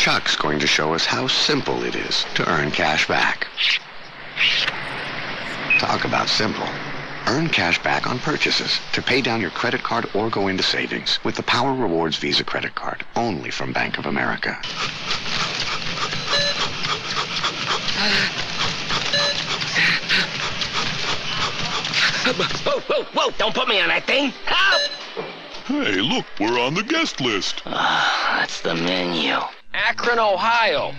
Chuck's going to show us how simple it is to earn cash back. Talk about simple. Earn cash back on purchases to pay down your credit card or go into savings with the Power Rewards Visa credit card, only from Bank of America. Whoa, whoa, whoa, don't put me on that thing. Help! Hey, look, we're on the guest list. That's the menu. Akron, Ohio.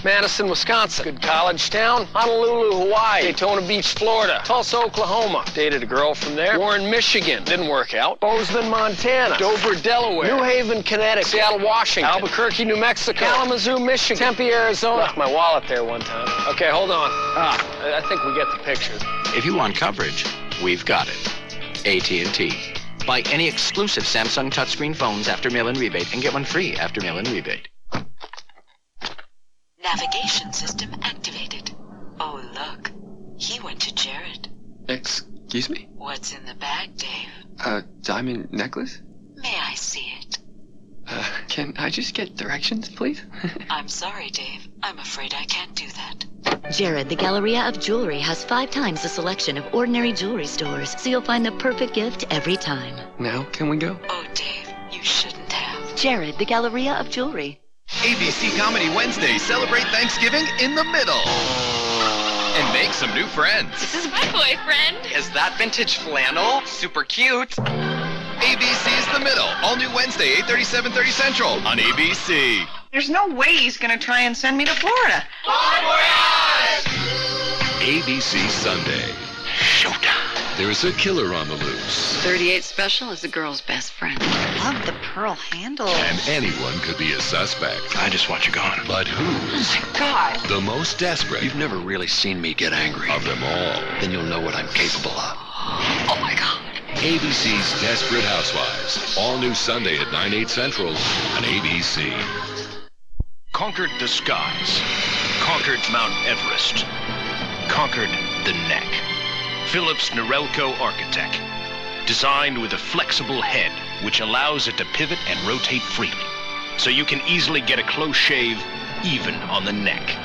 Madison, Wisconsin. Good college town. Honolulu, Hawaii. Daytona Beach, Florida. Tulsa, Oklahoma. Dated a girl from there. Warren, Michigan. Didn't work out. Bozeman, Montana. Dover, Delaware. New Haven, Connecticut. Seattle, Washington. Albuquerque, New Mexico. Kalamazoo, Michigan. Tempe, Arizona. Left my wallet there one time. Okay, hold on. I think we get the picture. If you want coverage, we've got it. AT&T. Buy any exclusive Samsung touchscreen phones after mail-in rebate and get one free after mail-in rebate. Navigation system activated. Oh, look. He went to Jared. Excuse me? What's in the bag, Dave? A diamond necklace? May I see it? Can I just get directions, please? I'm sorry, Dave. I'm afraid I can't do that. Jared, the Galleria of Jewelry, has 5 times the selection of ordinary jewelry stores, so you'll find the perfect gift every time. Now, can we go? Oh, Dave, you shouldn't have. Jared, the Galleria of Jewelry. ABC Comedy Wednesday. Celebrate Thanksgiving in the middle. And make some new friends. This is my boyfriend. Is that vintage flannel? Super cute. ABC's The Middle. All new Wednesday, 8:30, 7:30 Central on ABC. There's no way he's going to try and send me to Florida. ABC Sunday. Showtime. There's a killer on the loose. 38 Special is the girl's best friend. I love the pearl handle. And anyone could be a suspect. I just want you gone. But who's Oh, my God. the most desperate You've never really seen me get angry. of them all? Then you'll know what I'm capable of. Oh, my God. ABC's Desperate Housewives. All new Sunday at 9/8 Central on ABC. Conquered the skies, conquered Mount Everest, conquered the neck. Philips Norelco Architect, designed with a flexible head which allows it to pivot and rotate freely, so you can easily get a close shave even on the neck.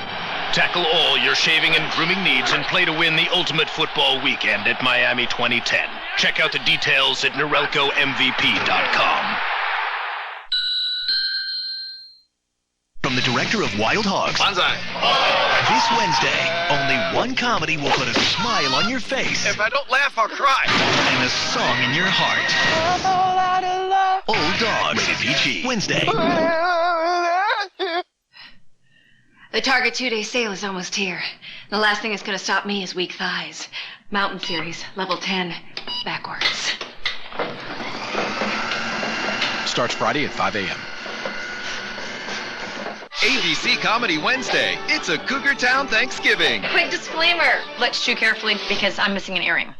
Tackle all your shaving and grooming needs and play to win the ultimate football weekend at Miami 2010. Check out the details at NorelcoMVP.com. From the director of Wild Hogs. Banzai. This Wednesday, only one comedy will put a smile on your face. If I don't laugh, I'll cry. And a song in your heart. Old Dogs. Rated PG. Wednesday. The Target 2-day sale is almost here. The last thing that's going to stop me is weak thighs. Mountain Series, level 10, backwards. Starts Friday at 5 a.m. ABC Comedy Wednesday. It's a Cougar Town Thanksgiving. Quick disclaimer. Let's chew carefully because I'm missing an earring.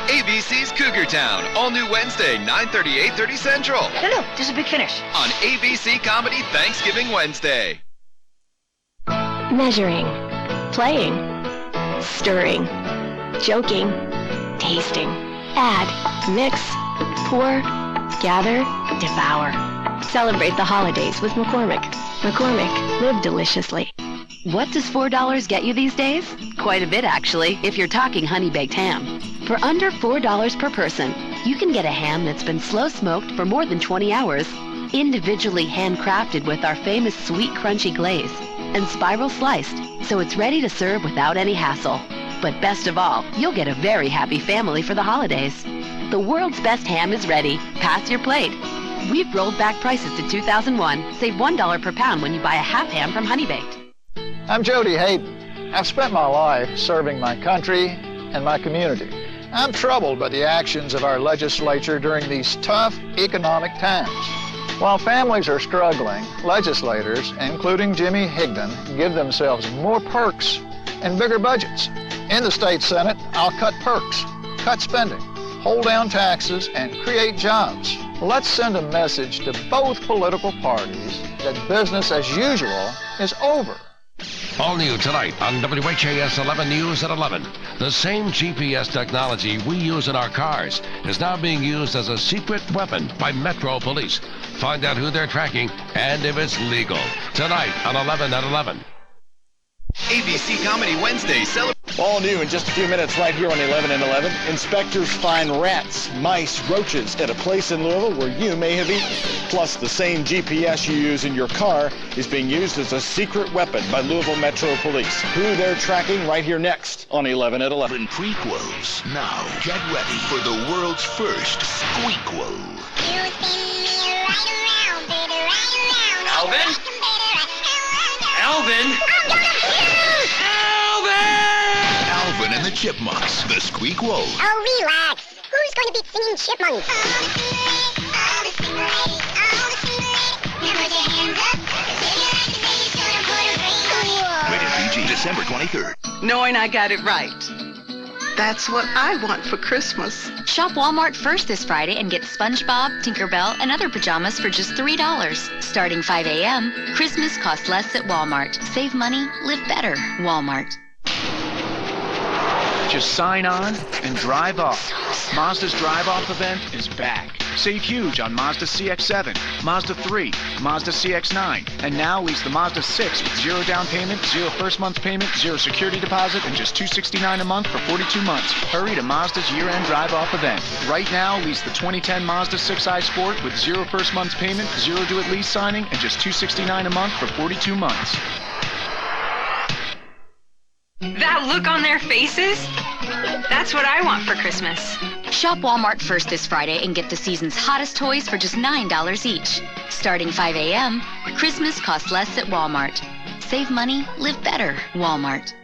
ABC's Cougar Town. All new Wednesday, 9:30, 8:30 Central No, there's a big finish. on ABC Comedy Thanksgiving Wednesday. Measuring, playing, stirring, joking, tasting, add, mix, pour, gather, devour. Celebrate the holidays with McCormick. McCormick, live deliciously. What does $4 get you these days? Quite a bit, actually, if you're talking honey-baked ham. For under $4 per person, you can get a ham that's been slow-smoked for more than 20 hours, individually handcrafted with our famous sweet, crunchy glaze, and spiral sliced, so it's ready to serve without any hassle. But best of all, you'll get a very happy family for the holidays. The world's best ham is ready. Pass your plate. We've rolled back prices to 2001. Save $1 per pound when you buy a half ham from Honey Baked. I'm Jody Hayden. I've spent my life serving my country and my community. I'm troubled by the actions of our legislature during these tough economic times. While families are struggling, legislators, including Jimmy Higdon, give themselves more perks and bigger budgets. In the state Senate, I'll cut perks, cut spending, hold down taxes, and create jobs. Let's send a message to both political parties that business as usual is over. All new tonight on WHAS 11 News at 11. The same GPS technology we use in our cars is now being used as a secret weapon by Metro Police. Find out who they're tracking and if it's legal. Tonight on 11 at 11. ABC Comedy Wednesday. All new in just a few minutes right here on 11 and 11. Inspectors find rats, mice, roaches at a place in Louisville where you may have eaten. Plus, the same GPS you use in your car is being used as a secret weapon by Louisville Metro Police. Who they're tracking right here next on 11 at 11. Prequels. Now, get ready for the world's first squeakquel. Alvin? Alvin? Alvin and the Chipmunks, the squeakquel. Oh, relax. Who's going to be singing Chipmunks? Rated PG, December 23rd. Knowing I got it right. That's what I want for Christmas. Shop Walmart first this Friday and get SpongeBob, Tinkerbell, and other pajamas for just $3. Starting 5 a.m., Christmas costs less at Walmart. Save money, live better. Walmart. Just sign on and drive off. Mazda's drive-off event is back. Save huge on Mazda CX-7, Mazda 3, Mazda CX-9, and now lease the Mazda 6 with 0 down payment, 0 first month payment, 0 security deposit, and just $269 a month for 42 months. Hurry to Mazda's year-end drive-off event. Right now, lease the 2010 Mazda 6i Sport with 0 first month's payment, 0 due-at lease signing, and just $269 a month for 42 months. That look on their faces? That's what I want for Christmas. Shop Walmart first this Friday and get the season's hottest toys for just $9 each. Starting 5 a.m., Christmas costs less at Walmart. Save money, live better. Walmart.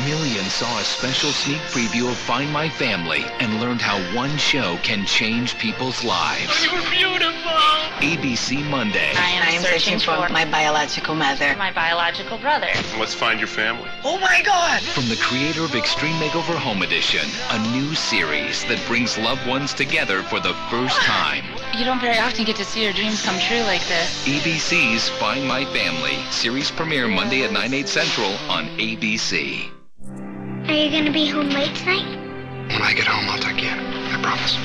Millions saw a special sneak preview of Find My Family and learned how one show can change people's lives. You're beautiful. ABC Monday. I am searching for my biological mother. My biological brother. Let's find your family. Oh my God! From the creator of Extreme Makeover Home Edition, a new series that brings loved ones together for the first time. You don't very often get to see your dreams come true like this. ABC's Find My Family. Series premiere Monday at 9/8 Central on ABC. Are you going to be home late tonight? When I get home, I'll tuck you in. I promise.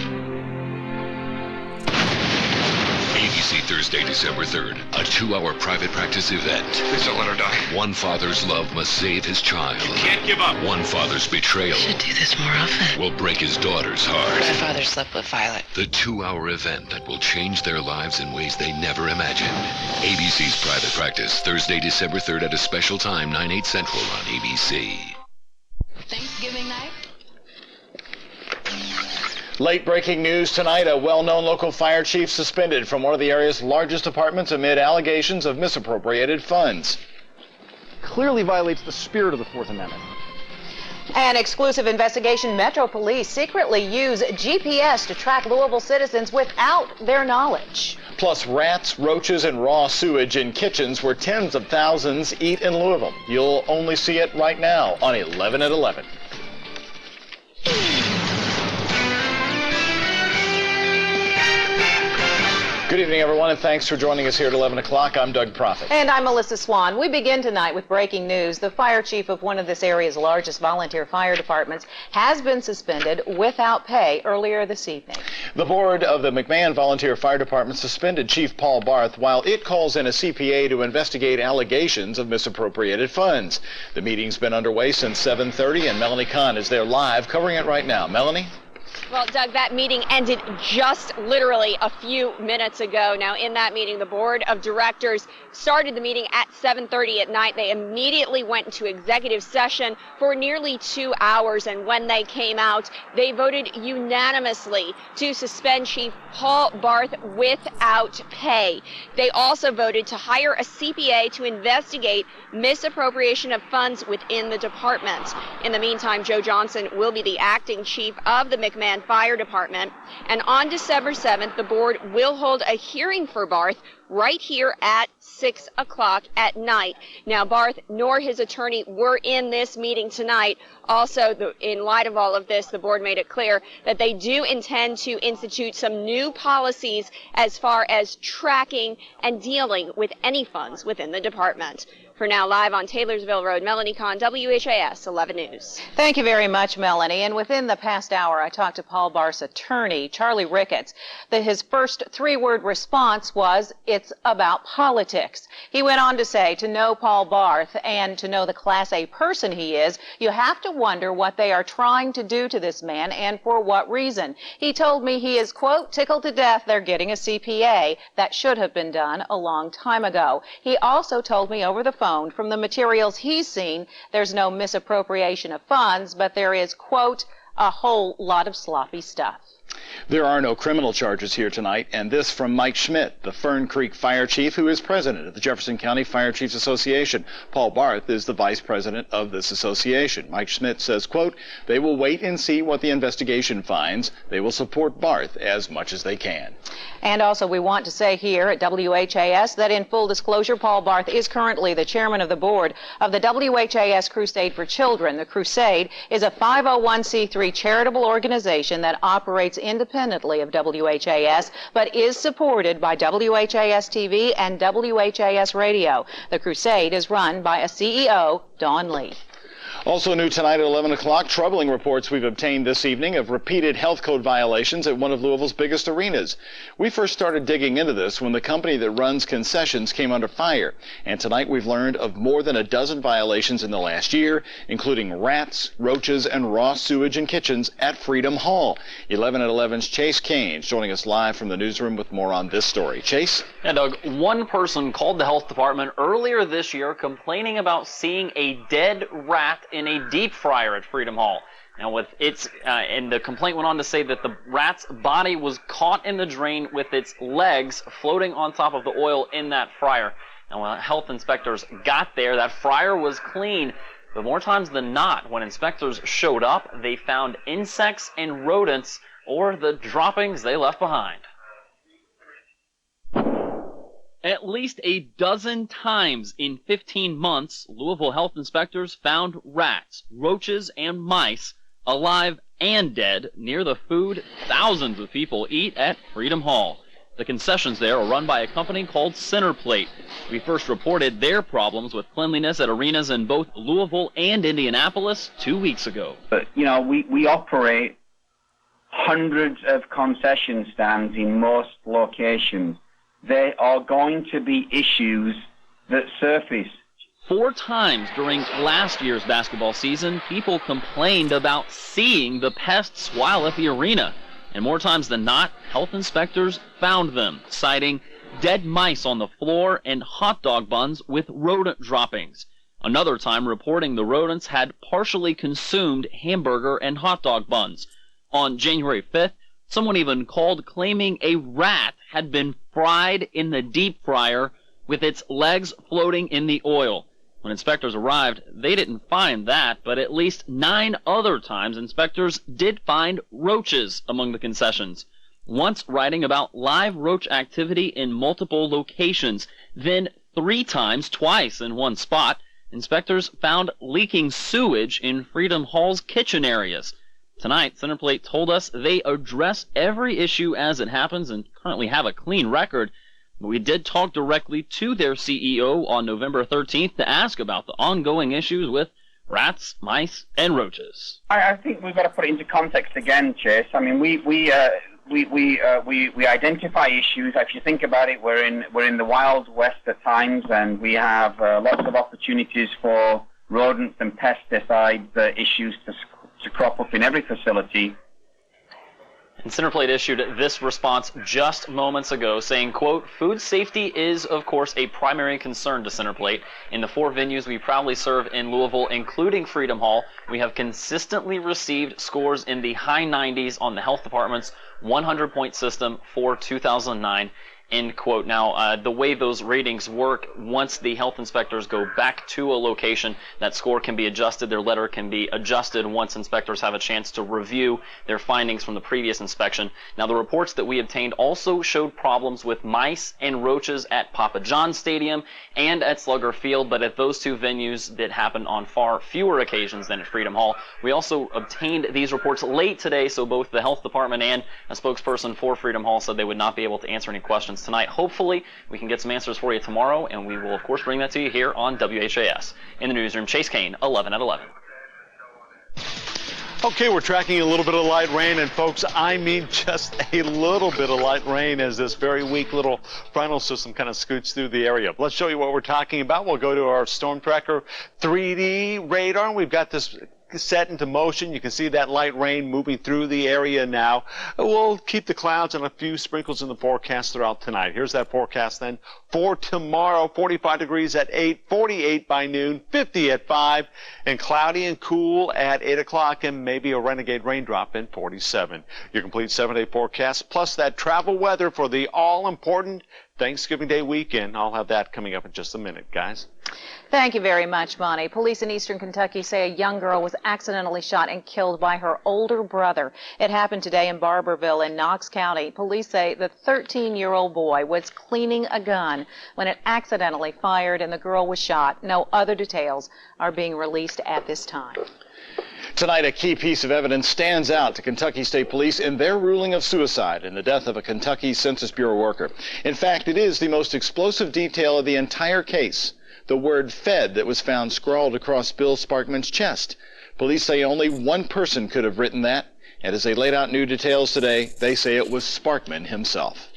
ABC Thursday, December 3rd. A 2-hour private practice event. Please don't let her die. One father's love must save his child. You can't give up. One father's betrayal I should do this more often. will break his daughter's heart. My father slept with Violet. The 2-hour event that will change their lives in ways they never imagined. ABC's Private Practice, Thursday, December 3rd at a special time, 9/8 Central on ABC. Thanksgiving night? Late breaking news tonight, a well-known local fire chief suspended from one of the area's largest departments amid allegations of misappropriated funds. Clearly violates the spirit of the Fourth Amendment. An exclusive investigation. Metro Police secretly use GPS to track Louisville citizens without their knowledge. Plus, rats, roaches, and raw sewage in kitchens where tens of thousands eat in Louisville. You'll only see it right now on 11 at 11. Good evening, everyone, and thanks for joining us here at 11 o'clock. I'm Doug Prophet. And I'm Melissa Swan. We begin tonight with breaking news. The fire chief of one of this area's largest volunteer fire departments has been suspended without pay earlier this evening. The board of the McMahon Volunteer Fire Department suspended Chief Paul Barth while it calls in a CPA to investigate allegations of misappropriated funds. The meeting's been underway since 7:30, and Melanie Kahn is there live covering it right now. Melanie? Well, Doug, that meeting ended just literally a few minutes ago. Now, in that meeting, the board of directors started the meeting at 7:30 at night. They immediately went into executive session for nearly 2 hours, and when they came out, they voted unanimously to suspend Chief Paul Barth without pay. They also voted to hire a CPA to investigate misappropriation of funds within the department. In the meantime, Joe Johnson will be the acting chief of the McMahon Fire Department. And on December 7th, the board will hold a hearing for Barth right here at 6 o'clock at night. Now, Barth nor his attorney were in this meeting tonight. Also, in light of all of this, the board made it clear that they do intend to institute some new policies as far as tracking and dealing with any funds within the department. For now, live on Taylorsville Road, Melanie Kahn, WHAS 11 News. Thank you very much, Melanie. And within the past hour, I talked to Paul Barth's attorney, Charlie Ricketts. His first three-word response was, "It's about politics." He went on to say, to know Paul Barth and to know the Class A person he is, you have to wonder what they are trying to do to this man and for what reason. He told me he is, quote, tickled to death they're getting a CPA. That should have been done a long time ago. He also told me over the phone, from the materials he's seen, there's no misappropriation of funds, but there is, quote, a whole lot of sloppy stuff. There are no criminal charges here tonight, and this from Mike Schmidt, the Fern Creek Fire Chief, who is president of the Jefferson County Fire Chiefs Association. Paul Barth is the vice president of this association. Mike Schmidt says, quote, they will wait and see what the investigation finds. They will support Barth as much as they can. And also, we want to say here at WHAS that in full disclosure, Paul Barth is currently the chairman of the board of the WHAS Crusade for Children. The Crusade is a 501c3 charitable organization that operates independently of WHAS, but is supported by WHAS TV and WHAS Radio. The Crusade is run by a CEO, Dawn Lee. Also new tonight at 11 o'clock, troubling reports we've obtained this evening of repeated health code violations at one of Louisville's biggest arenas. We first started digging into this when the company that runs concessions came under fire. And tonight we've learned of more than a dozen violations in the last year, including rats, roaches, and raw sewage in kitchens at Freedom Hall. 11 at 11's Chase Caines joining us live from the newsroom with more on this story. Chase? Yeah, Doug, one person called the health department earlier this year complaining about seeing a dead rat in a deep fryer at Freedom Hall. Now, and the complaint went on to say that the rat's body was caught in the drain with its legs floating on top of the oil in that fryer. Now, when health inspectors got there, that fryer was clean, but more times than not, when inspectors showed up, they found insects and rodents or the droppings they left behind. At least a dozen times in 15 months, Louisville health inspectors found rats, roaches, and mice alive and dead near the food thousands of people eat at Freedom Hall. The concessions there are run by a company called Centerplate. We first reported their problems with cleanliness at arenas in both Louisville and Indianapolis 2 weeks ago. But, you know, we operate hundreds of concession stands in most locations. There are going to be issues that surface. 4 times during last year's basketball season, people complained about seeing the pests while at the arena. And more times than not, health inspectors found them, citing dead mice on the floor and hot dog buns with rodent droppings. Another time reporting the rodents had partially consumed hamburger and hot dog buns. On January 5th, someone even called claiming a rat had been fried in the deep fryer with its legs floating in the oil. When inspectors arrived, they didn't find that, but at least 9 other times inspectors did find roaches among the concessions. Once writing about live roach activity in multiple locations, then 3 times, twice in one spot, inspectors found leaking sewage in Freedom Hall's kitchen areas. Tonight, Centerplate told us they address every issue as it happens and currently have a clean record. But we did talk directly to their CEO on November 13th to ask about the ongoing issues with rats, mice, and roaches. I think we've got to put it into context again, Chase. I mean, we identify issues. If you think about it, we're in the Wild West at times, and we have lots of opportunities for rodents and pesticide issues to crop up in every facility. And Centerplate issued this response just moments ago, saying, quote, food safety is, of course, a primary concern to Centerplate. In the 4 venues we proudly serve in Louisville, including Freedom Hall, we have consistently received scores in the high 90s on the health department's 100-point system for 2009. end quote. Now, the way those ratings work, once the health inspectors go back to a location, that score can be adjusted. Their letter can be adjusted once inspectors have a chance to review their findings from the previous inspection. Now, the reports that we obtained also showed problems with mice and roaches at Papa John's Stadium and at Slugger Field, but at those two venues that happened on far fewer occasions than at Freedom Hall. We also obtained these reports late today, so both the health department and a spokesperson for Freedom Hall said they would not be able to answer any questions tonight. Hopefully, we can get some answers for you tomorrow, and we will, of course, bring that to you here on WHAS. In the newsroom, Chase Kane, 11 at 11. Okay, we're tracking a little bit of light rain, and folks, I mean just a little bit of light rain as this very weak little frontal system kind of scoots through the area. Let's show you what we're talking about. We'll go to our Storm Tracker 3D radar, and we've got this set into motion. You can see that light rain moving through the area now. We'll keep the clouds and a few sprinkles in the forecast throughout tonight. Here's that forecast then for tomorrow. 45 degrees at 8, 48 by noon, 50 at 5, and cloudy and cool at 8 o'clock, and maybe a renegade raindrop in 47. Your complete 7-day forecast, plus that travel weather for the all-important Thanksgiving Day weekend. I'll have that coming up in just a minute, guys. Thank you very much, Monty. Police in eastern Kentucky say a young girl was accidentally shot and killed by her older brother. It happened today in Barberville in Knox County. Police say the 13-year-old boy was cleaning a gun when it accidentally fired and the girl was shot. No other details are being released at this time. Tonight, a key piece of evidence stands out to Kentucky State Police in their ruling of suicide in the death of a Kentucky Census Bureau worker. In fact, it is the most explosive detail of the entire case, the word "fed" that was found scrawled across Bill Sparkman's chest. Police say only one person could have written that, and as they laid out new details today, they say it was Sparkman himself.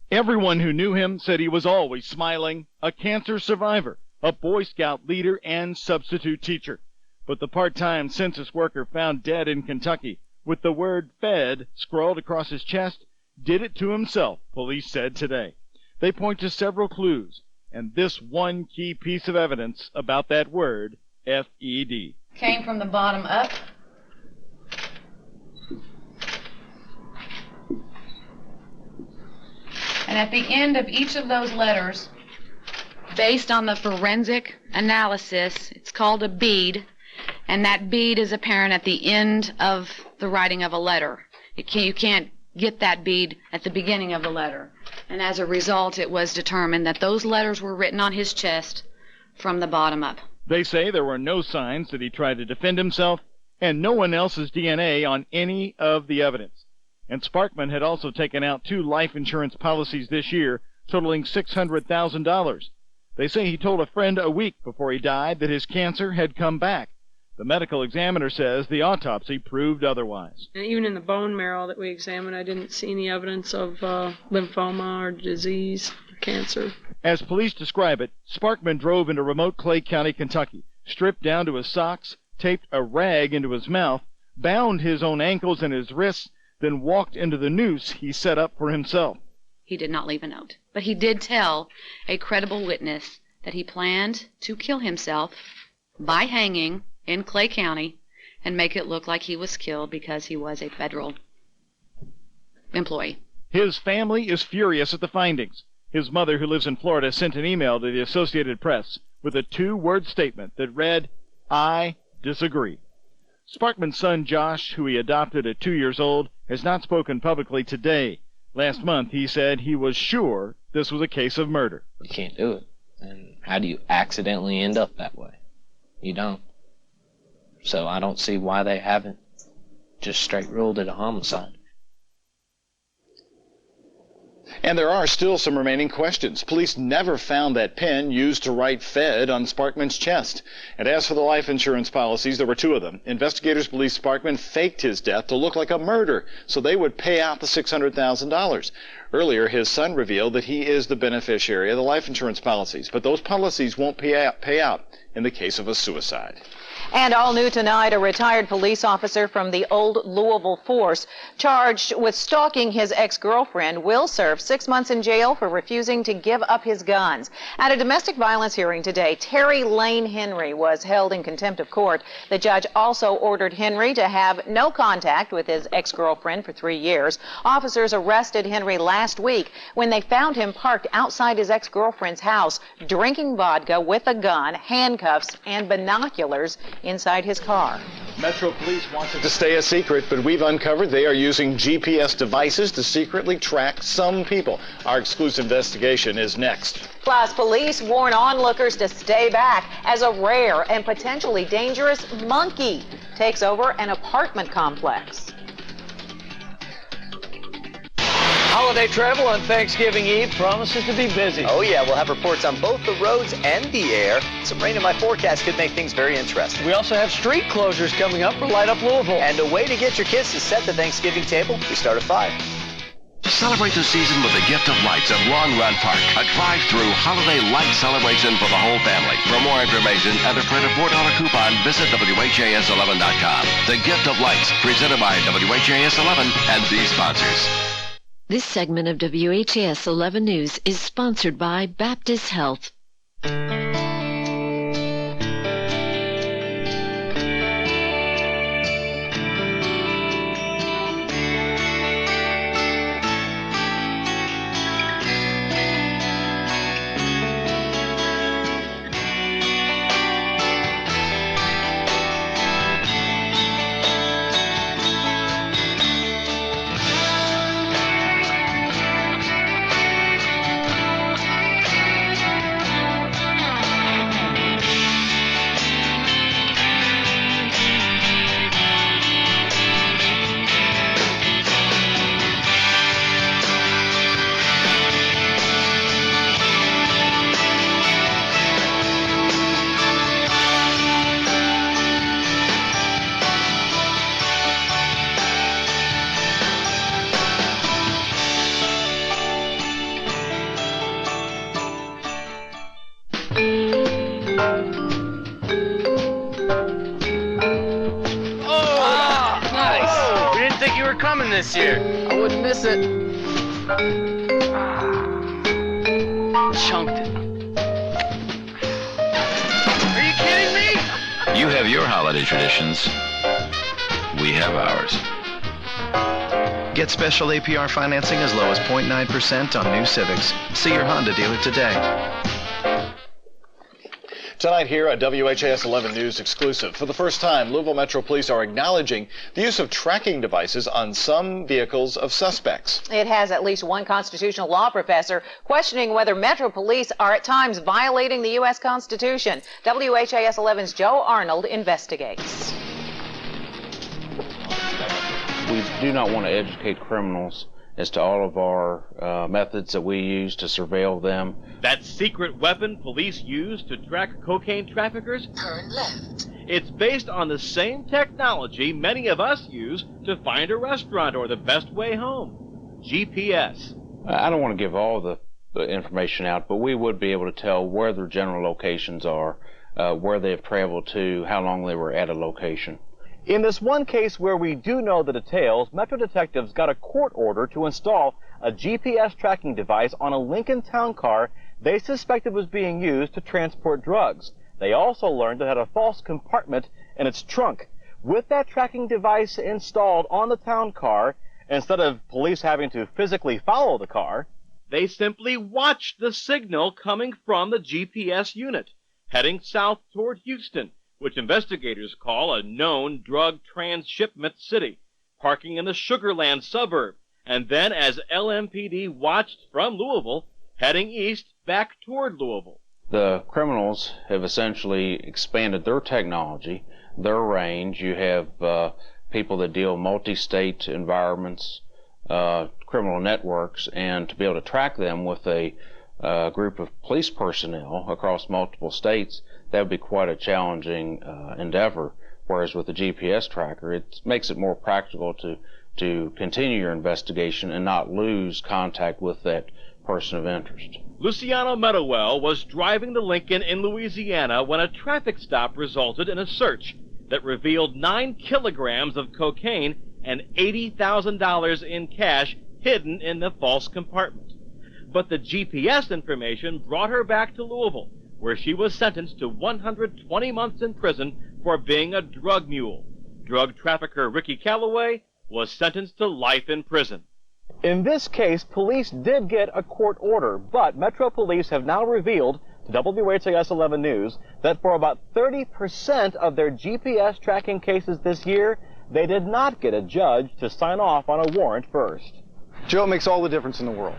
Everyone who knew him said he was always smiling, a cancer survivor, a Boy Scout leader, and substitute teacher. But the part-time census worker found dead in Kentucky with the word "fed" scrawled across his chest did it to himself, police said today. They point to several clues, and this one key piece of evidence about that word, F-E-D. Came from the bottom up. And at the end of each of those letters, based on the forensic analysis, it's called a bead. And that bead is apparent at the end of the writing of a letter. You can't get that bead at the beginning of the letter. And as a result, it was determined that those letters were written on his chest from the bottom up. They say there were no signs that he tried to defend himself, and no one else's DNA on any of the evidence. And Sparkman had also taken out 2 life insurance policies this year, totaling $600,000. They say he told a friend a week before he died that his cancer had come back. The medical examiner says the autopsy proved otherwise. And even in the bone marrow that we examined, I didn't see any evidence of lymphoma or disease or cancer. As police describe it, Sparkman drove into remote Clay County, Kentucky, stripped down to his socks, taped a rag into his mouth, bound his own ankles and his wrists, then walked into the noose he set up for himself. He did not leave a note, but he did tell a credible witness that he planned to kill himself by hanging in Clay County and make it look like he was killed because he was a federal employee. His family is furious at the findings. His mother, who lives in Florida, sent an email to the Associated Press with a 2-word statement that read, "I disagree." Sparkman's son, Josh, who he adopted at 2 years old, has not spoken publicly today. Last month, he said he was sure this was a case of murder. You can't do it. And how do you accidentally end up that way? You don't. So I don't see why they haven't just straight ruled it a homicide. And there are still some remaining questions. Police never found that pen used to write "fed" on Sparkman's chest. And as for the life insurance policies, there were 2 of them. Investigators believe Sparkman faked his death to look like a murder so they would pay out the $600,000. Earlier, his son revealed that he is the beneficiary of the life insurance policies, but those policies won't pay out in the case of a suicide. And all new tonight, a retired police officer from the old Louisville force charged with stalking his ex-girlfriend will serve 6 months in jail for refusing to give up his guns. At a domestic violence hearing today, Terry Lane Henry was held in contempt of court. The judge also ordered Henry to have no contact with his ex-girlfriend for 3 years. Officers arrested Henry last last week when they found him parked outside his ex-girlfriend's house, drinking vodka with a gun, handcuffs, and binoculars inside his car. Metro Police wants it to stay a secret, but we've uncovered they are using GPS devices to secretly track some people. Our exclusive investigation is next. Plus, police warn onlookers to stay back as a rare and potentially dangerous monkey takes over an apartment complex. Holiday travel on Thanksgiving Eve promises to be busy. Oh yeah, we'll have reports on both the roads and the air. Some rain in my forecast could make things very interesting. We also have street closures coming up for Light Up Louisville. And a way to get your kids to set the Thanksgiving table, we start at 5. Celebrate the season with the gift of lights at Long Run Park, a drive-through holiday light celebration for the whole family. For more information and to print a $4 coupon, visit WHAS11.com. The gift of lights, presented by WHAS 11 and these sponsors. This segment of WHAS 11 News is sponsored by Baptist Health. This year. I wouldn't miss it. Chunked it. Are you kidding me? You have your holiday traditions. We have ours. Get special APR financing as low as 0.9% on new Civics. See your Honda dealer today. Tonight here at WHAS 11 News exclusive. For the first time, Louisville Metro Police are acknowledging the use of tracking devices on some vehicles of suspects. It has at least one constitutional law professor questioning whether Metro Police are at times violating the U.S. Constitution. WHAS 11's Joe Arnold investigates. We do not want to educate criminals as to all of our methods that we use to surveil them. That secret weapon police use to track cocaine traffickers? Turn left. It's based on the same technology many of us use to find a restaurant or the best way home. GPS. I don't want to give all the information out, but we would be able to tell where their general locations are, where they have traveled to, how long they were at a location. In this one case where we do know the details, Metro detectives got a court order to install a GPS tracking device on a Lincoln Town car they suspected was being used to transport drugs. They also learned it had a false compartment in its trunk. With that tracking device installed on the town car, instead of police having to physically follow the car, they simply watched the signal coming from the GPS unit, heading south toward Houston, which investigators call a known drug transshipment city, parking in the Sugarland suburb, and then as LMPD watched from Louisville, heading east back toward Louisville. The criminals have essentially expanded their technology, their range. You have people that deal multi-state environments, criminal networks, and to be able to track them with a group of police personnel across multiple states, that would be quite a challenging endeavor. Whereas with the GPS tracker, it makes it more practical to continue your investigation and not lose contact with that person of interest. Luciano Meadowell was driving the Lincoln in Louisiana when a traffic stop resulted in a search that revealed 9 kilograms of cocaine and $80,000 in cash hidden in the false compartment. But the GPS information brought her back to Louisville, where she was sentenced to 120 months in prison for being a drug mule. Drug trafficker Ricky Calloway was sentenced to life in prison. In this case, police did get a court order, but Metro Police have now revealed to WHAS 11 News that for about 30% of their GPS tracking cases this year, they did not get a judge to sign off on a warrant first. Joe, it makes all the difference in the world.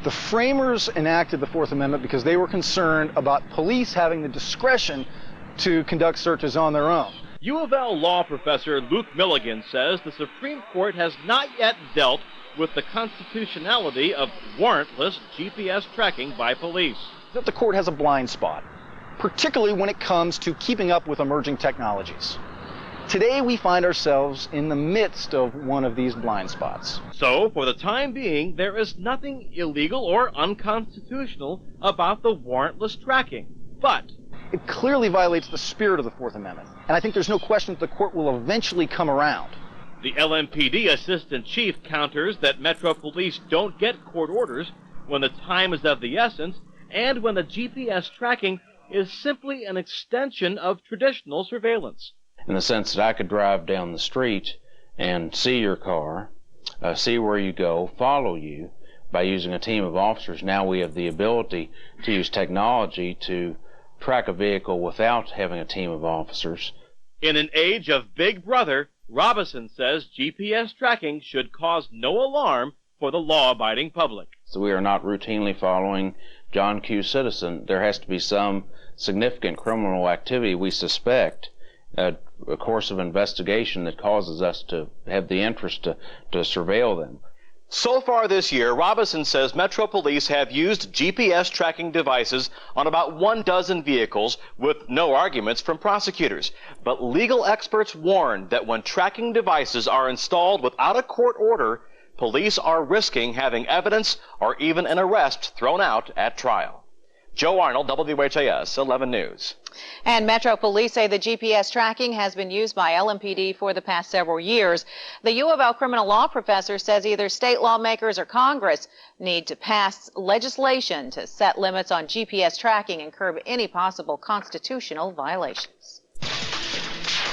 The framers enacted the Fourth Amendment because they were concerned about police having the discretion to conduct searches on their own. U of L law professor Luke Milligan says the Supreme Court has not yet dealt with the constitutionality of warrantless GPS tracking by police. That the court has a blind spot, particularly when it comes to keeping up with emerging technologies. Today we find ourselves in the midst of one of these blind spots. So, for the time being, there is nothing illegal or unconstitutional about the warrantless tracking. But it clearly violates the spirit of the Fourth Amendment, and I think there's no question that the court will eventually come around. The LMPD assistant chief counters that Metro Police don't get court orders when the time is of the essence and when the GPS tracking is simply an extension of traditional surveillance. In the sense that I could drive down the street and see your car, see where you go, follow you by using a team of officers. Now we have the ability to use technology to track a vehicle without having a team of officers. In an age of Big Brother, Robison says GPS tracking should cause no alarm for the law-abiding public. So we are not routinely following John Q. Citizen. There has to be some significant criminal activity we suspect, a course of investigation that causes us to have the interest to surveil them. So far this year, Robison says Metro Police have used GPS tracking devices on about 12 vehicles with no arguments from prosecutors. But legal experts warn that when tracking devices are installed without a court order, police are risking having evidence or even an arrest thrown out at trial. Joe Arnold, WHAS 11 News. And Metro Police say the GPS tracking has been used by LMPD for the past several years. The U of L criminal law professor says either state lawmakers or Congress need to pass legislation to set limits on GPS tracking and curb any possible constitutional violations.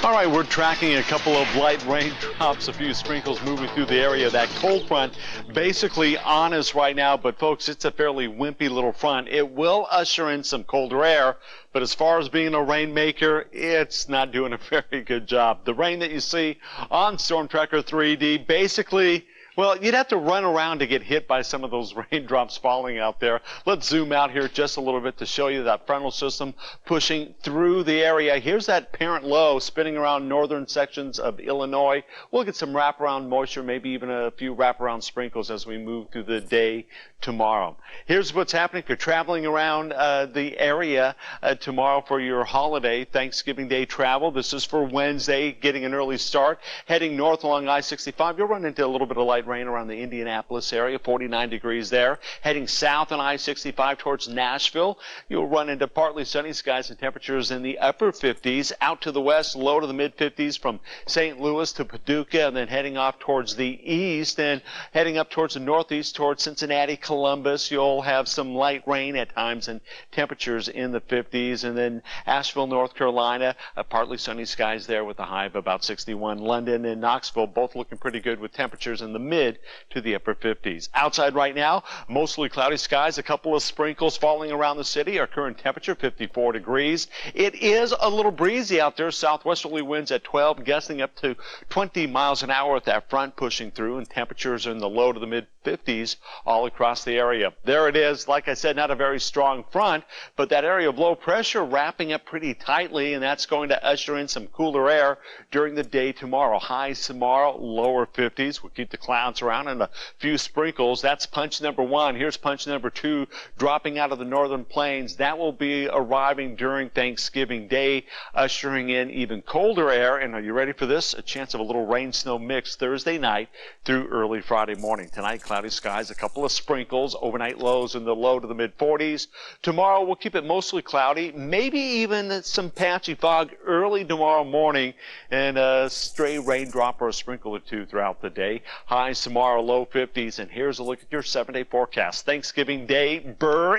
All right, we're tracking a couple of light raindrops, a few sprinkles moving through the area. That cold front basically on us right now, but folks, it's a fairly wimpy little front. It will usher in some colder air, but as far as being a rainmaker, it's not doing a very good job. The rain that you see on Storm Tracker 3D basically, well, you'd have to run around to get hit by some of those raindrops falling out there. Let's zoom out here just a little bit to show you that frontal system pushing through the area. Here's that parent low spinning around northern sections of Illinois. We'll get some wraparound moisture, maybe even a few wraparound sprinkles as we move through the day tomorrow. Here's what's happening if you're traveling around the area tomorrow for your holiday, Thanksgiving Day travel. This is for Wednesday, getting an early start. Heading north along I-65, you'll run into a little bit of light rain around the Indianapolis area, 49 degrees there. Heading south on I-65 towards Nashville, you'll run into partly sunny skies and temperatures in the upper 50s. Out to the west, low to the mid-50s from St. Louis to Paducah, and then heading off towards the east and heading up towards the northeast towards Cincinnati, Columbus. You'll have some light rain at times and temperatures in the 50s. And then Asheville, North Carolina, partly sunny skies there with a high of about 61. London and Knoxville both looking pretty good with temperatures in the mid to the upper 50s. Outside right now, mostly cloudy skies, a couple of sprinkles falling around the city. Our current temperature, 54 degrees. It is a little breezy out there. Southwesterly winds at 12, gusting up to 20 miles an hour with that front pushing through, and temperatures in the low to the mid 50s all across the area. There it is. Like I said, not a very strong front, but that area of low pressure wrapping up pretty tightly, and that's going to usher in some cooler air during the day tomorrow. Highs tomorrow, lower 50s. We'll keep the clouds around and a few sprinkles. That's punch number one. Here's punch number two, dropping out of the northern plains. That will be arriving during Thanksgiving Day, ushering in even colder air. And are you ready for this? A chance of a little rain-snow mix Thursday night through early Friday morning. Tonight, cloudy skies, a couple of sprinkles, overnight lows in the low to the mid-40s. Tomorrow, we'll keep it mostly cloudy, maybe even some patchy fog early tomorrow morning, and a stray raindrop or a sprinkle or two throughout the day. Highs tomorrow, low 50s, and here's a look at your 7-day forecast. Thanksgiving Day,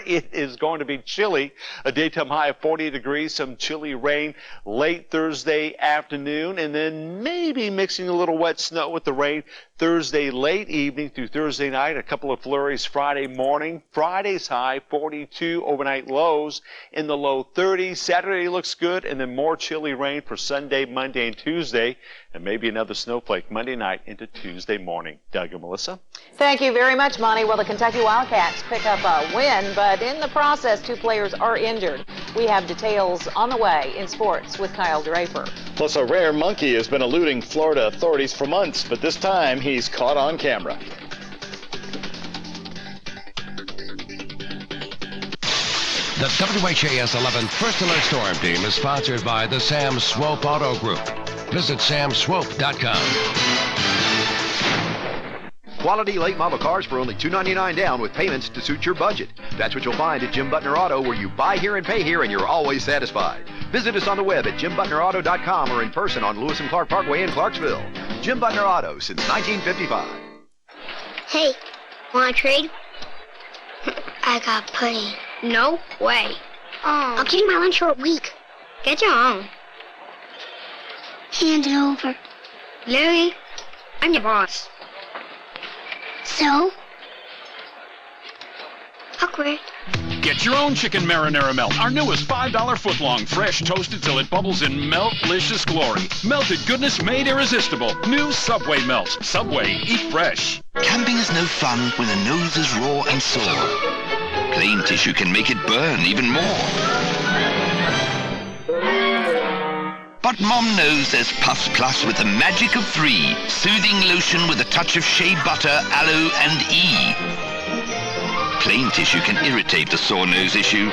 it is going to be chilly. A daytime high of 40 degrees, some chilly rain late Thursday afternoon, and then maybe mixing a little wet snow with the rain Thursday late evening through Thursday night. A couple of flurries Friday morning. Friday's high 42, overnight lows in the low 30s. Saturday looks good, and then more chilly rain for Sunday, Monday, and Tuesday, and maybe another snowflake Monday night into Tuesday morning. Doug and Melissa. Thank you very much, Monty. Well, the Kentucky Wildcats pick up a win, but in the process, 2 players are injured. We have details on the way in sports with Kyle Draper. Plus, a rare monkey has been eluding Florida authorities for months, but this time he's caught on camera. The WHAS 11 First Alert Storm Team is sponsored by the Sam Swope Auto Group. Visit samswope.com. Quality late model cars for only $299 down with payments to suit your budget. That's what you'll find at Jim Butner Auto, where you buy here and pay here and you're always satisfied. Visit us on the web at jimbutnerauto.com or in person on Lewis and Clark Parkway in Clarksville. Jim Butner Auto since 1955. Hey, wanna trade? I got pudding. No way. I'm getting my lunch for a week. Get your own. Hand it over. Larry, I'm your boss. So? Awkward. Get your own chicken marinara melt, our newest $5 footlong, fresh, toasted till it bubbles in melt-licious glory. Melted goodness made irresistible. New Subway melts. Subway, eat fresh. Camping is no fun when the nose is raw and sore. Plain tissue can make it burn even more. But Mom knows there's Puffs Plus with the magic of 3. Soothing lotion with a touch of shea butter, aloe, and E. Plain tissue can irritate the sore nose issue.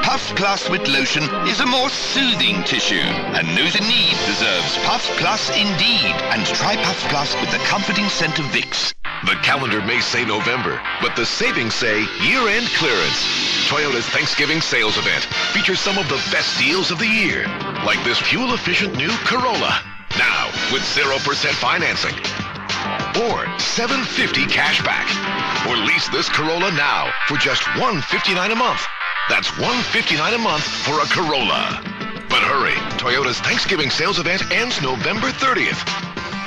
Puffs Plus with lotion is a more soothing tissue. And nose in need deserves Puffs Plus indeed. And try Puffs Plus with the comforting scent of Vicks. The calendar may say November, but the savings say year-end clearance. Toyota's Thanksgiving sales event features some of the best deals of the year, like this fuel-efficient new Corolla, now with 0% financing, or $750 cash back. Or lease this Corolla now for just $159 a month. That's $159 a month for a Corolla. But hurry, Toyota's Thanksgiving sales event ends November 30th.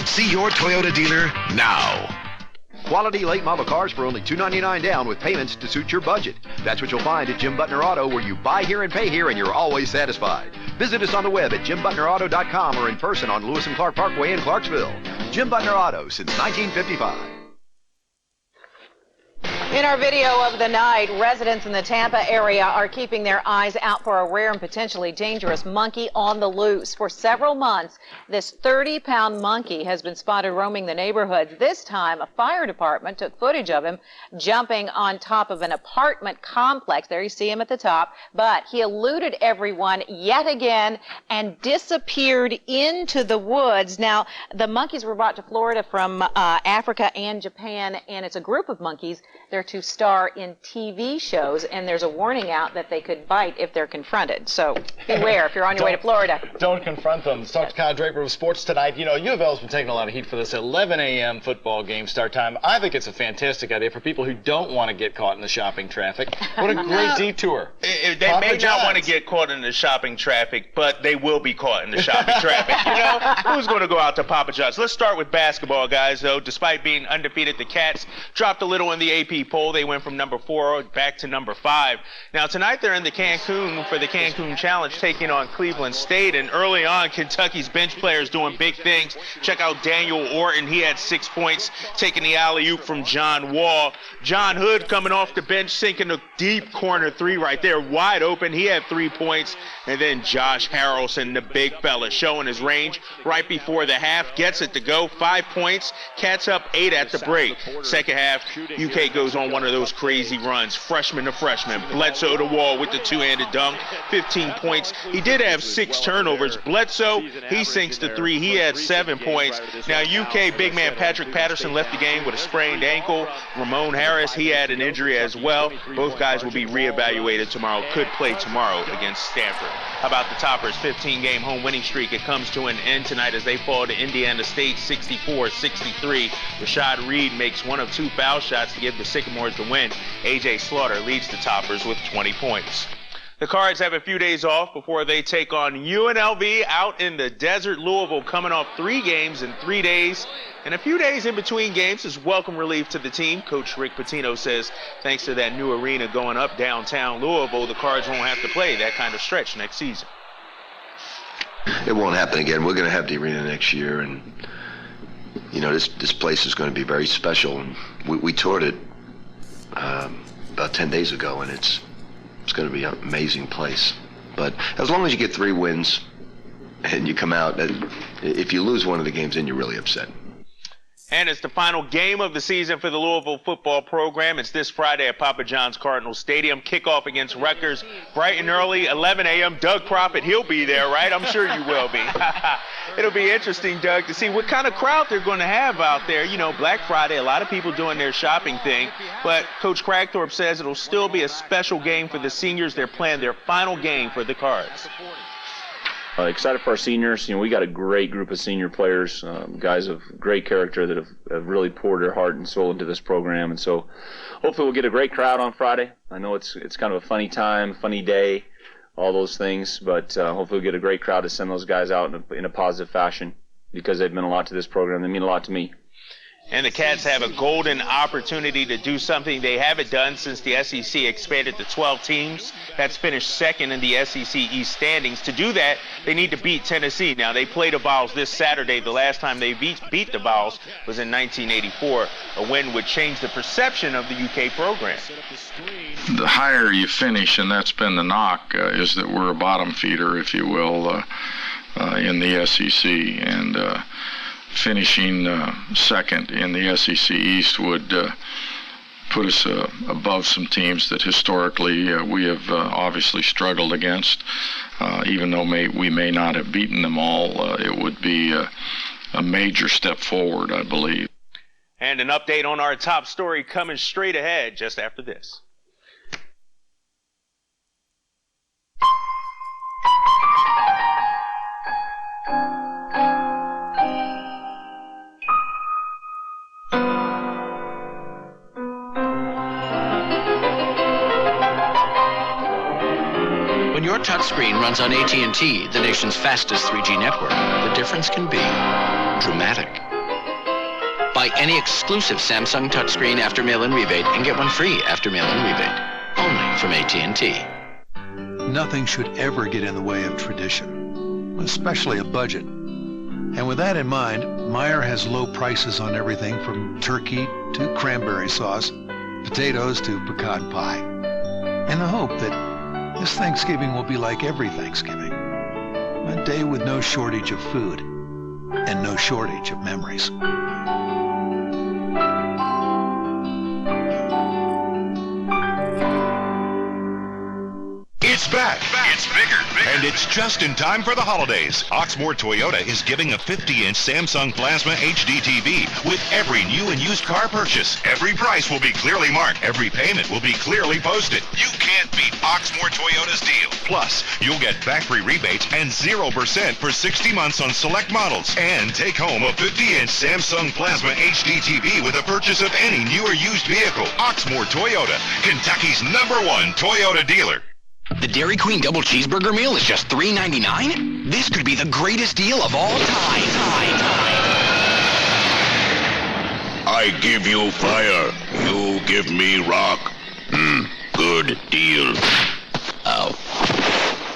See your Toyota dealer now. Quality late model cars for only $299 down with payments to suit your budget. That's what you'll find at Jim Butner Auto, where you buy here and pay here and you're always satisfied. Visit us on the web at jimbutnerauto.com or in person on Lewis and Clark Parkway in Clarksville. Jim Butner Auto since 1955. In our video of the night, residents in the Tampa area are keeping their eyes out for a rare and potentially dangerous monkey on the loose. For several months, this 30-pound monkey has been spotted roaming the neighborhoods. This time, a fire department took footage of him jumping on top of an apartment complex. There you see him at the top. But he eluded everyone yet again and disappeared into the woods. Now, the monkeys were brought to Florida from Africa and Japan, and it's a group of monkeys. They're to star in TV shows, and there's a warning out that they could bite if they're confronted. So beware if you're on your way to Florida. Don't confront them. Let's talk to Kyle Draper of Sports tonight. You know, U of L's been taking a lot of heat for this 11 a.m. football game start time. I think it's a fantastic idea for people who don't want to get caught in the shopping traffic. What a great detour. They may not want to get caught in the shopping traffic, but they will be caught in the shopping traffic. You know, who's going to go out to Papa John's? Let's start with basketball, guys, though. Despite being undefeated, the Cats dropped a little in the AP poll. They went from number 4 back to number 5. Now, tonight they're in the Cancun for the Cancun Challenge, taking on Cleveland State. And early on, Kentucky's bench players doing big things. Check out Daniel Orton. He had 6 points, taking the alley-oop from John Wall. John Hood coming off the bench, sinking a deep corner 3 right there, wide open. He had 3 points. And then Josh Harrelson, the big fella, showing his range right before the half, gets it to go. 5 points, Cats up 8 at the break. Second half, UK goes on one of those crazy runs, freshman to freshman. Bledsoe to Wall with the two-handed dunk, 15 points. He did have 6 turnovers. Bledsoe, he sinks the 3. He had 7 points. Now, UK big man Patrick Patterson left the game with a sprained ankle. Ramon Harris, he had an injury as well. Both guys will be reevaluated tomorrow, could play tomorrow against Stanford. How about the Toppers' 15-game home winning streak? It comes to an end tonight as they fall to Indiana State 64-63. Rashad Reed makes 1 of 2 foul shots to give the Sycamores the win. A.J. Slaughter leads the Toppers with 20 points. The Cards have a few days off before they take on UNLV out in the desert. Louisville coming off 3 games in 3 days. And a few days in between games is welcome relief to the team. Coach Rick Pitino says thanks to that new arena going up downtown Louisville, the Cards won't have to play that kind of stretch next season. It won't happen again. We're going to have the arena next year, and you know, this place is going to be very special. And we toured it about 10 days ago, and it's going to be an amazing place. But as long as you get 3 wins and you come out, if you lose one of the games, then you're really upset. And it's the final game of the season for the Louisville football program. It's this Friday at Papa John's Cardinal Stadium. Kickoff against Rutgers, bright and early, 11 a.m. Doug Prophet, he'll be there, right? I'm sure you will be. It'll be interesting, Doug, to see what kind of crowd they're going to have out there. You know, Black Friday, a lot of people doing their shopping thing. But Coach Cragthorpe says it'll still be a special game for the seniors. They're playing their final game for the Cards. Excited for our seniors. You know, we got a great group of senior players, guys of great character that have really poured their heart and soul into this program. And so hopefully we'll get a great crowd on Friday. I know it's kind of a funny time, funny day, all those things, but hopefully we'll get a great crowd to send those guys out in a positive fashion because they've meant a lot to this program. They mean a lot to me. And the Cats have a golden opportunity to do something they haven't done since the SEC expanded to 12 teams. That's finished second in the SEC East standings. To do that, they need to beat Tennessee. Now, they play the Vols this Saturday. The last time they beat the Vols was in 1984. A win would change the perception of the UK program. The higher you finish, and that's been the knock, is that we're a bottom feeder, if you will, in the SEC. And finishing second in the SEC East would put us above some teams that historically we have obviously struggled against. Even though we may not have beaten them all, it would be a major step forward, I believe. And an update on our top story coming straight ahead just after this. When your touchscreen runs on AT&T, the nation's fastest 3G network, the difference can be dramatic. Buy any exclusive Samsung touchscreen after mail-in rebate and get one free after mail-in rebate. Only from AT&T. Nothing should ever get in the way of tradition, especially a budget. And with that in mind, Meijer has low prices on everything from turkey to cranberry sauce, potatoes to pecan pie. In the hope that this Thanksgiving will be like every Thanksgiving, a day with no shortage of food and no shortage of memories. It's back. It's bigger. And it's just in time for the holidays. Oxmoor Toyota is giving a 50-inch Samsung Plasma HD TV with every new and used car purchase. Every price will be clearly marked. Every payment will be clearly posted. You can't beat Oxmoor Toyota's deal. Plus, you'll get factory rebates and 0% for 60 months on select models. And take home a 50-inch Samsung Plasma HD TV with a purchase of any new or used vehicle. Oxmoor Toyota, Kentucky's #1 Toyota dealer. The Dairy Queen Double Cheeseburger Meal is just $3.99? This could be the greatest deal of all time. I give you fire. You give me rock. Good deal. Oh.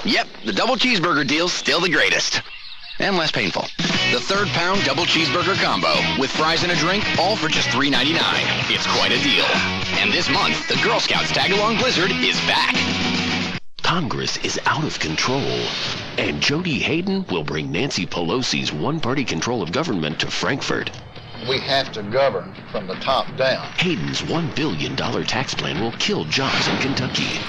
Yep, the Double Cheeseburger deal's still the greatest. And less painful. The 3rd-pound Double Cheeseburger Combo with fries and a drink, all for just $3.99. It's quite a deal. And this month, the Girl Scouts Tag-Along Blizzard is back. Congress is out of control, and Jody Hayden will bring Nancy Pelosi's one-party control of government to Frankfurt. We have to govern from the top down. Hayden's $1 billion tax plan will kill jobs in Kentucky.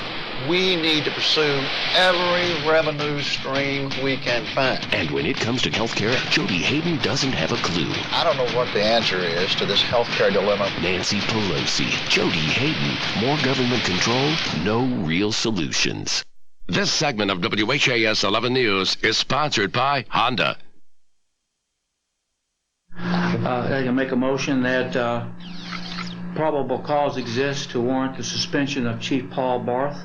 We need to pursue every revenue stream we can find. And when it comes to health care, Jody Hayden doesn't have a clue. I don't know what the answer is to this health care dilemma. Nancy Pelosi, Jody Hayden, more government control, no real solutions. This segment of WHAS 11 News is sponsored by Honda. I can make a motion that probable cause exists to warrant the suspension of Chief Paul Barth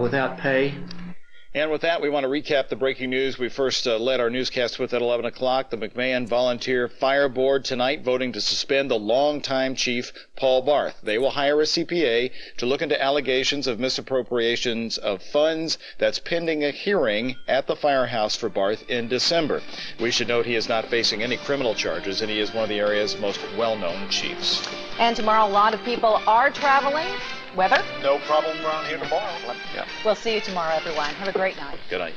without pay. And with that, we want to recap the breaking news we first led our newscast with at 11 o'clock. The McMahon Volunteer Fire Board tonight voting to suspend the longtime chief, Paul Barth. They will hire a CPA to look into allegations of misappropriations of funds. That's pending a hearing at the firehouse for Barth in December. We should note he is not facing any criminal charges, and he is one of the area's most well-known chiefs. And tomorrow, a lot of people are traveling. Weather? No problem around here tomorrow. Yeah. We'll see you tomorrow, everyone. Have a great night. Good night.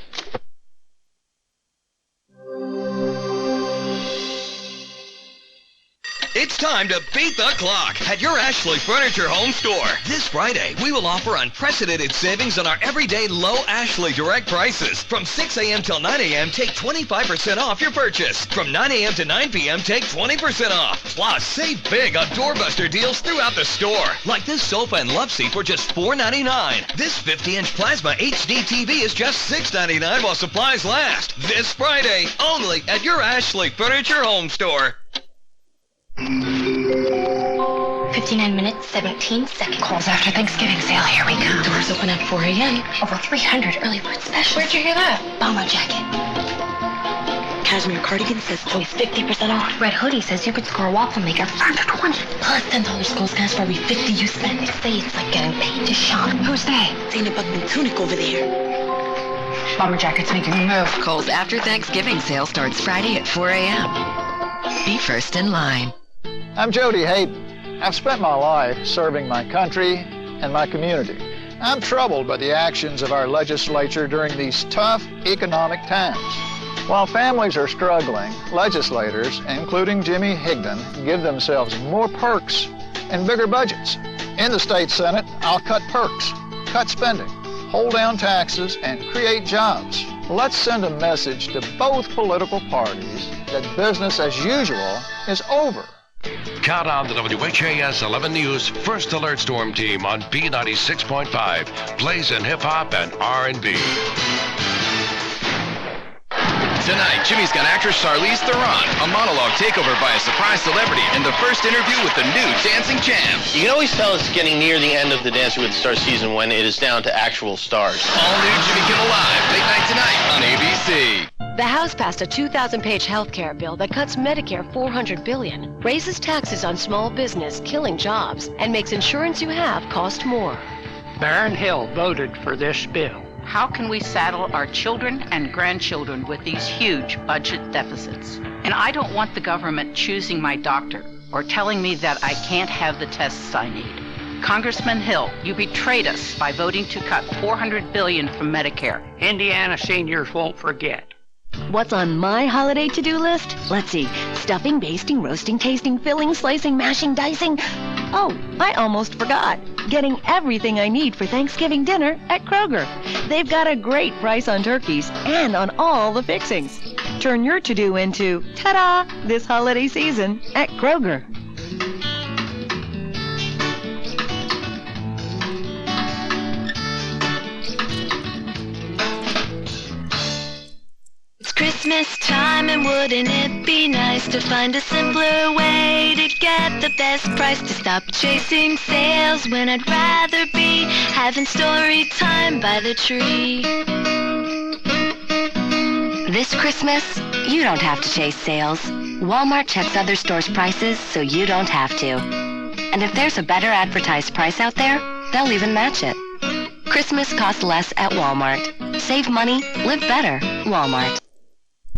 It's time to beat the clock at your Ashley Furniture Home Store. This Friday, we will offer unprecedented savings on our everyday low Ashley direct prices. From 6 a.m. till 9 a.m., take 25% off your purchase. From 9 a.m. to 9 p.m., take 20% off. Plus, save big on doorbuster deals throughout the store. Like this sofa and love seat for just $4.99. This 50-inch plasma HD TV is just $6.99 while supplies last. This Friday, only at your Ashley Furniture Home Store. 59 minutes, 17 seconds. Calls after Thanksgiving sale. Here we go. Doors open at 4 a.m. Over 300 early bird specials. Where'd you hear that? Bomber jacket. Cashmere cardigan says it's only 50% off. Red hoodie says you could score a waffle maker for under 20. Plus $10 schools cash for every 50 you spend. They say it's like getting paid to shop. Who's they? Dana Buckman Tunic over there. Bomber jacket's making me move. Kohl's after Thanksgiving sale starts Friday at 4 a.m. Be first in line. I'm Jody Hayden. I've spent my life serving my country and my community. I'm troubled by the actions of our legislature during these tough economic times. While families are struggling, legislators, including Jimmy Higdon, give themselves more perks and bigger budgets. In the state Senate, I'll cut perks, cut spending, hold down taxes, and create jobs. Let's send a message to both political parties that business as usual is over. Count on the WHAS 11 News First Alert Storm Team on B96.5. Plays in hip-hop and R&B. Tonight, Jimmy's got actress Charlize Theron, a monologue takeover by a surprise celebrity, and the first interview with the new Dancing Champ. You can always tell it's getting near the end of the Dancing with the Stars season when it is down to actual stars. All new Jimmy Kimmel Live, late night tonight on ABC. The House passed a 2,000-page health care bill that cuts Medicare $400 billion, raises taxes on small business, killing jobs, and makes insurance you have cost more. Baron Hill voted for this bill. How can we saddle our children and grandchildren with these huge budget deficits? And I don't want the government choosing my doctor or telling me that I can't have the tests I need. Congressman Hill, you betrayed us by voting to cut $400 billion from Medicare. Indiana seniors won't forget. What's on my holiday to-do list? Let's see. Stuffing, basting, roasting, tasting, filling, slicing, mashing, dicing. Oh, I almost forgot. Getting everything I need for Thanksgiving dinner at Kroger. They've got a great price on turkeys and on all the fixings. Turn your to-do into ta-da this holiday season at Kroger. Christmas time, and wouldn't it be nice to find a simpler way to get the best price, to stop chasing sales when I'd rather be having story time by the tree. This Christmas, you don't have to chase sales. Walmart checks other stores' prices so you don't have to. And if there's a better advertised price out there, they'll even match it. Christmas costs less at Walmart. Save money, live better. Walmart.